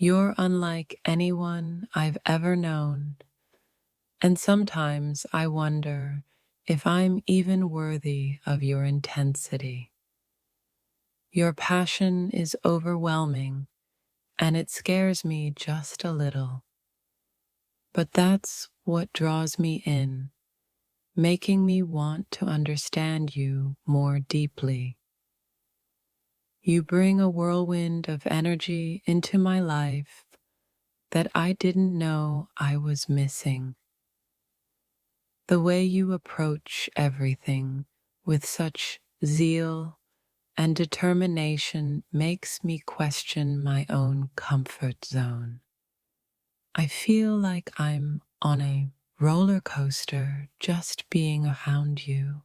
You're unlike anyone I've ever known, and sometimes I wonder if I'm even worthy of your intensity. Your passion is overwhelming, and it scares me just a little. But that's what draws me in, making me want to understand you more deeply. You bring a whirlwind of energy into my life that I didn't know I was missing. The way you approach everything with such zeal and determination makes me question my own comfort zone. I feel like I'm on a roller coaster just being around you.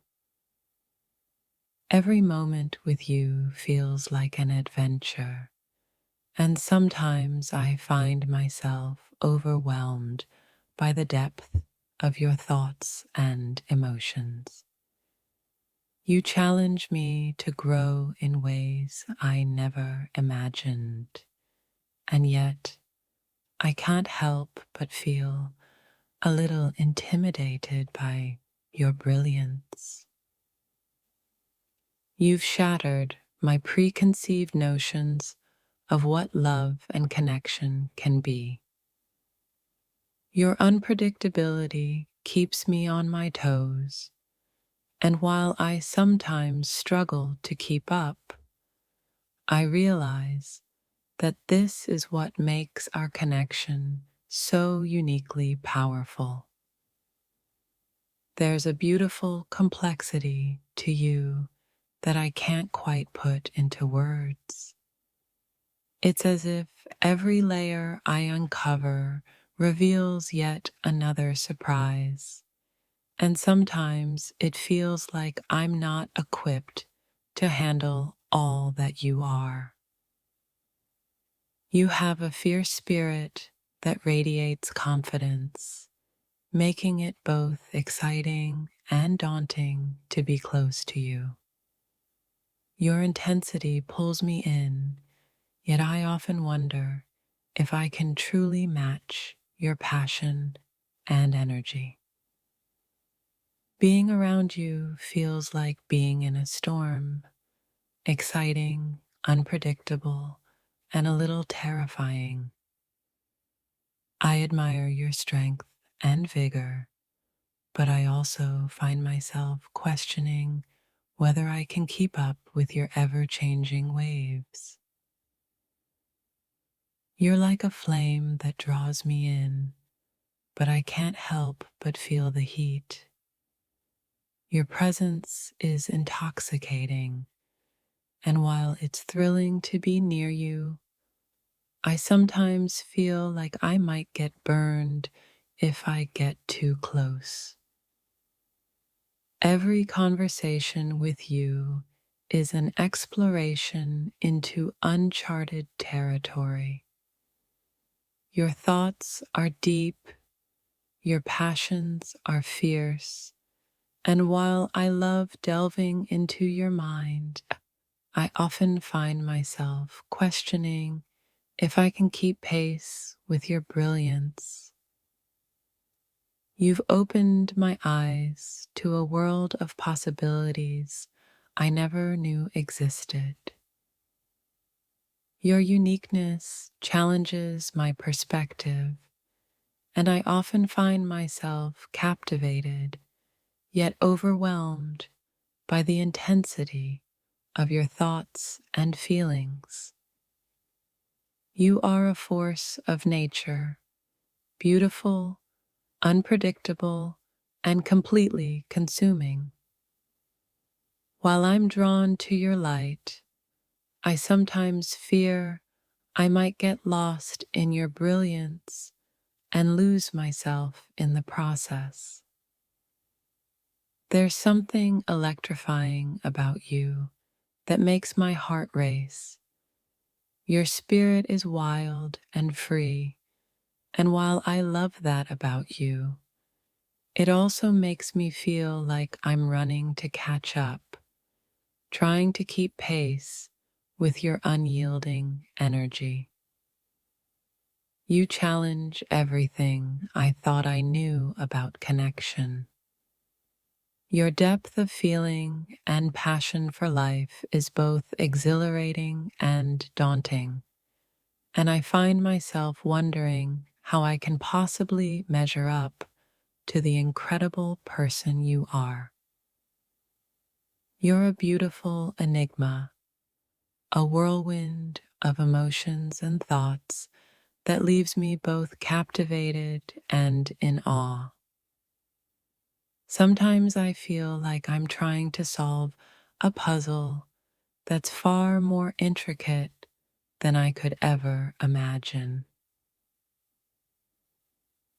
Every moment with you feels like an adventure, and sometimes I find myself overwhelmed by the depth of your thoughts and emotions. You challenge me to grow in ways I never imagined, and yet I can't help but feel a little intimidated by your brilliance. You've shattered my preconceived notions of what love and connection can be. Your unpredictability keeps me on my toes, and while I sometimes struggle to keep up, I realize that this is what makes our connection so uniquely powerful. There's a beautiful complexity to you that I can't quite put into words. It's as if every layer I uncover reveals yet another surprise, and sometimes it feels like I'm not equipped to handle all that you are. You have a fierce spirit that radiates confidence, making it both exciting and daunting to be close to you. Your intensity pulls me in, yet I often wonder if I can truly match your passion and energy. Being around you feels like being in a storm, exciting, unpredictable, and a little terrifying. I admire your strength and vigor, but I also find myself questioning whether I can keep up with your ever-changing waves. You're like a flame that draws me in, but I can't help but feel the heat. Your presence is intoxicating, and while it's thrilling to be near you, I sometimes feel like I might get burned if I get too close. Every conversation with you is an exploration into uncharted territory. Your thoughts are deep, your passions are fierce, and while I love delving into your mind, I often find myself questioning if I can keep pace with your brilliance. You've opened my eyes to a world of possibilities I never knew existed. Your uniqueness challenges my perspective, and I often find myself captivated, yet overwhelmed by the intensity of your thoughts and feelings. You are a force of nature, beautiful, unpredictable, and completely consuming. While I'm drawn to your light, I sometimes fear I might get lost in your brilliance and lose myself in the process. There's something electrifying about you that makes my heart race. Your spirit is wild and free, and while I love that about you, it also makes me feel like I'm running to catch up, trying to keep pace with your unyielding energy. You challenge everything I thought I knew about connection. Your depth of feeling and passion for life is both exhilarating and daunting, and I find myself wondering how I can possibly measure up to the incredible person you are. You're a beautiful enigma, a whirlwind of emotions and thoughts that leaves me both captivated and in awe. Sometimes I feel like I'm trying to solve a puzzle that's far more intricate than I could ever imagine.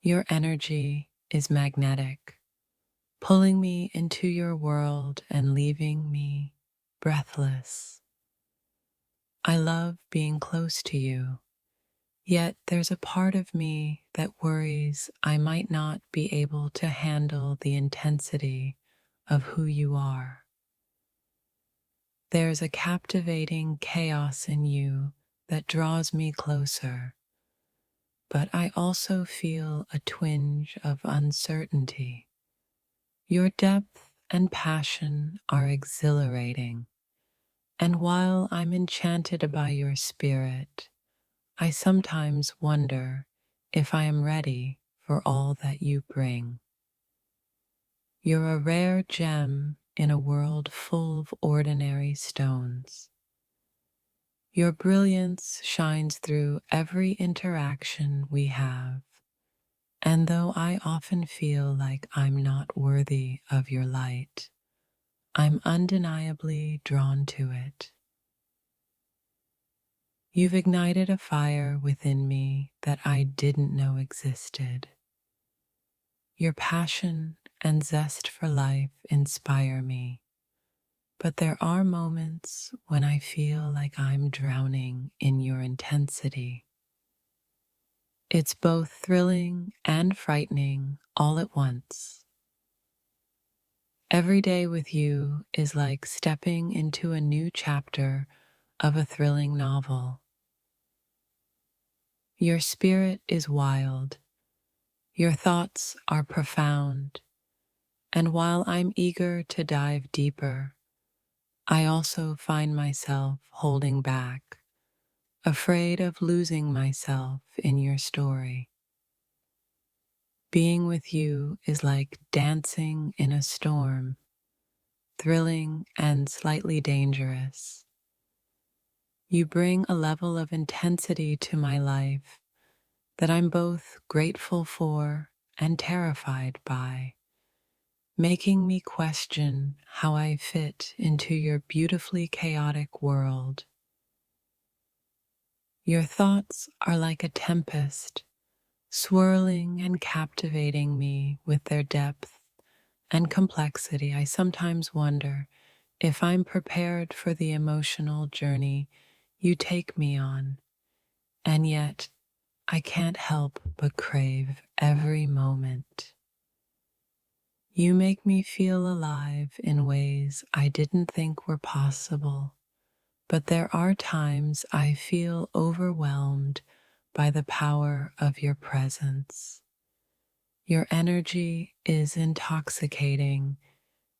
Your energy is magnetic, pulling me into your world and leaving me breathless. I love being close to you, yet there's a part of me that worries I might not be able to handle the intensity of who you are. There's a captivating chaos in you that draws me closer, but I also feel a twinge of uncertainty. Your depth and passion are exhilarating, and while I'm enchanted by your spirit, I sometimes wonder if I am ready for all that you bring. You're a rare gem in a world full of ordinary stones. Your brilliance shines through every interaction we have, and though I often feel like I'm not worthy of your light, I'm undeniably drawn to it. You've ignited a fire within me that I didn't know existed. Your passion and zest for life inspire me, but there are moments when I feel like I'm drowning in your intensity. It's both thrilling and frightening all at once. Every day with you is like stepping into a new chapter of a thrilling novel. Your spirit is wild, your thoughts are profound, and while I'm eager to dive deeper, I also find myself holding back, afraid of losing myself in your story. Being with you is like dancing in a storm, thrilling and slightly dangerous. You bring a level of intensity to my life that I'm both grateful for and terrified by, making me question how I fit into your beautifully chaotic world. Your thoughts are like a tempest, swirling and captivating me with their depth and complexity. I sometimes wonder if I'm prepared for the emotional journey you take me on, and yet I can't help but crave every moment. You make me feel alive in ways I didn't think were possible, but there are times I feel overwhelmed by the power of your presence. Your energy is intoxicating,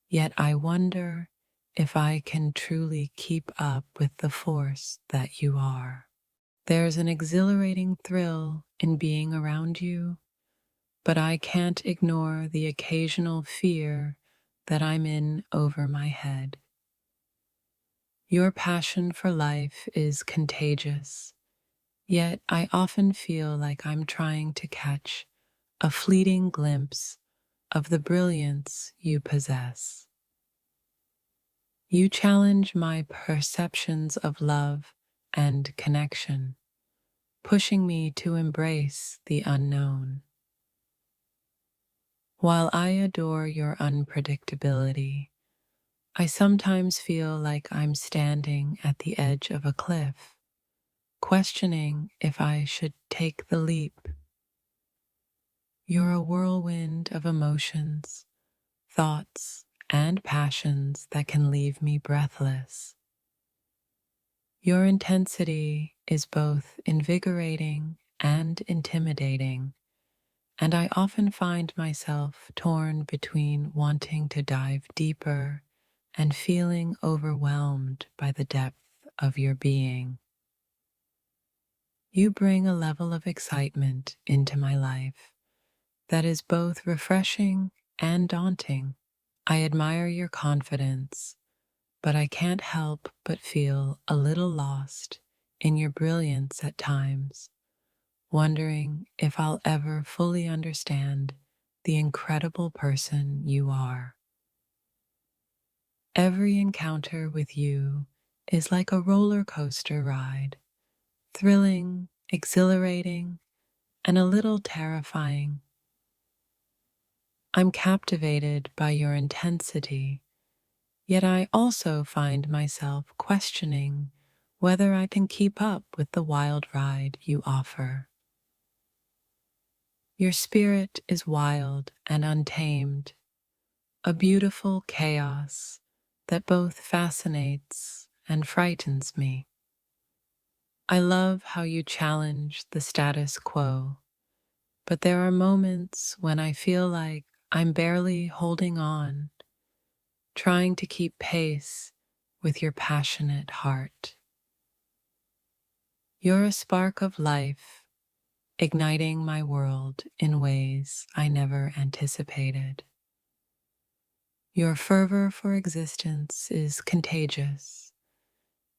yet I wonder if I can truly keep up with the force that you are. There's an exhilarating thrill in being around you, but I can't ignore the occasional fear that I'm in over my head. Your passion for life is contagious, yet I often feel like I'm trying to catch a fleeting glimpse of the brilliance you possess. You challenge my perceptions of love and connection, pushing me to embrace the unknown. While I adore your unpredictability, I sometimes feel like I'm standing at the edge of a cliff, questioning if I should take the leap. You're a whirlwind of emotions, thoughts, and passions that can leave me breathless. Your intensity is both invigorating and intimidating, and I often find myself torn between wanting to dive deeper and feeling overwhelmed by the depth of your being. You bring a level of excitement into my life that is both refreshing and daunting. I admire your confidence, but I can't help but feel a little lost in your brilliance at times, wondering if I'll ever fully understand the incredible person you are. Every encounter with you is like a roller coaster ride, thrilling, exhilarating, and a little terrifying. I'm captivated by your intensity, yet I also find myself questioning whether I can keep up with the wild ride you offer. Your spirit is wild and untamed, a beautiful chaos that both fascinates and frightens me. I love how you challenge the status quo, but there are moments when I feel like I'm barely holding on, trying to keep pace with your passionate heart. You're a spark of life, igniting my world in ways I never anticipated. Your fervor for existence is contagious,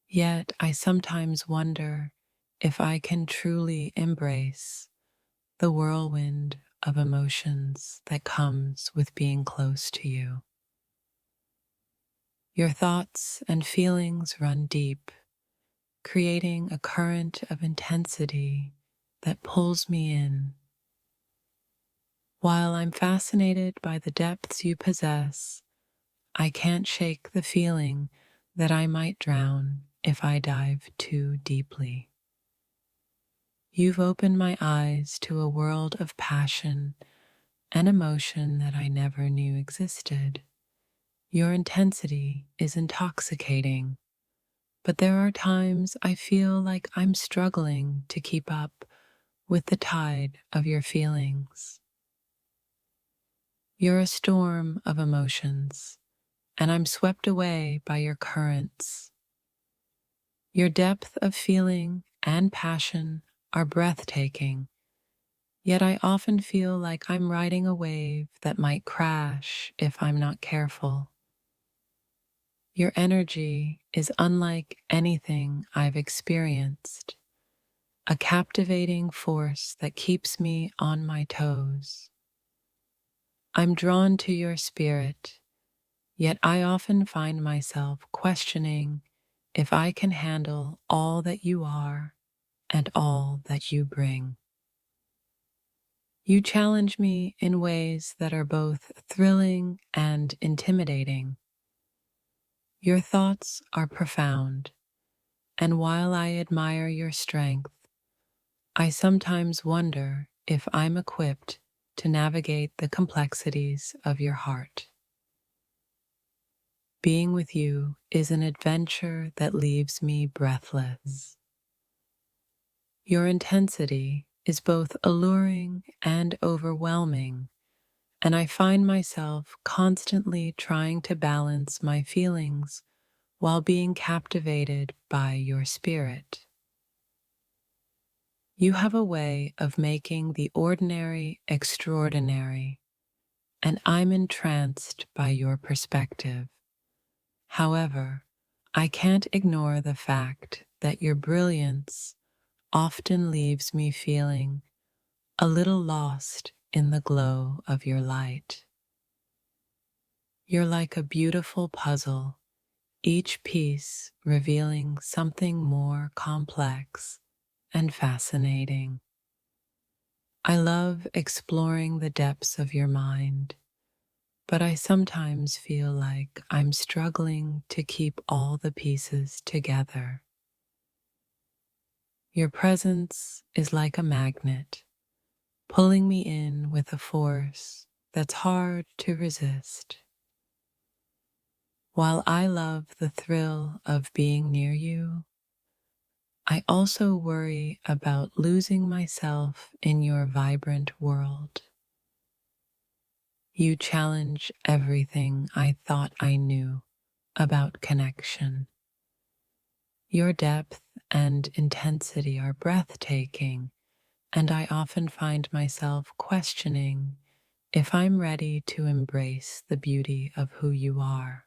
yet I sometimes wonder if I can truly embrace the whirlwind of emotions that comes with being close to you. Your thoughts and feelings run deep, creating a current of intensity that pulls me in. While I'm fascinated by the depths you possess, I can't shake the feeling that I might drown if I dive too deeply. You've opened my eyes to a world of passion and emotion that I never knew existed. Your intensity is intoxicating, but there are times I feel like I'm struggling to keep up with the tide of your feelings. You're a storm of emotions, and I'm swept away by your currents. Your depth of feeling and passion are breathtaking, yet I often feel like I'm riding a wave that might crash if I'm not careful. Your energy is unlike anything I've experienced, a captivating force that keeps me on my toes. I'm drawn to your spirit, yet I often find myself questioning if I can handle all that you are and all that you bring. You challenge me in ways that are both thrilling and intimidating. Your thoughts are profound, and while I admire your strength, I sometimes wonder if I'm equipped to navigate the complexities of your heart. Being with you is an adventure that leaves me breathless. Your intensity is both alluring and overwhelming, and I find myself constantly trying to balance my feelings while being captivated by your spirit. You have a way of making the ordinary extraordinary, and I'm entranced by your perspective. However, I can't ignore the fact that your brilliance often leaves me feeling a little lost in the glow of your light. You're like a beautiful puzzle, each piece revealing something more complex and fascinating. I love exploring the depths of your mind, but I sometimes feel like I'm struggling to keep all the pieces together. Your presence is like a magnet, pulling me in with a force that's hard to resist. While I love the thrill of being near you, I also worry about losing myself in your vibrant world. You challenge everything I thought I knew about connection. Your depth and intensity are breathtaking, and I often find myself questioning if I'm ready to embrace the beauty of who you are.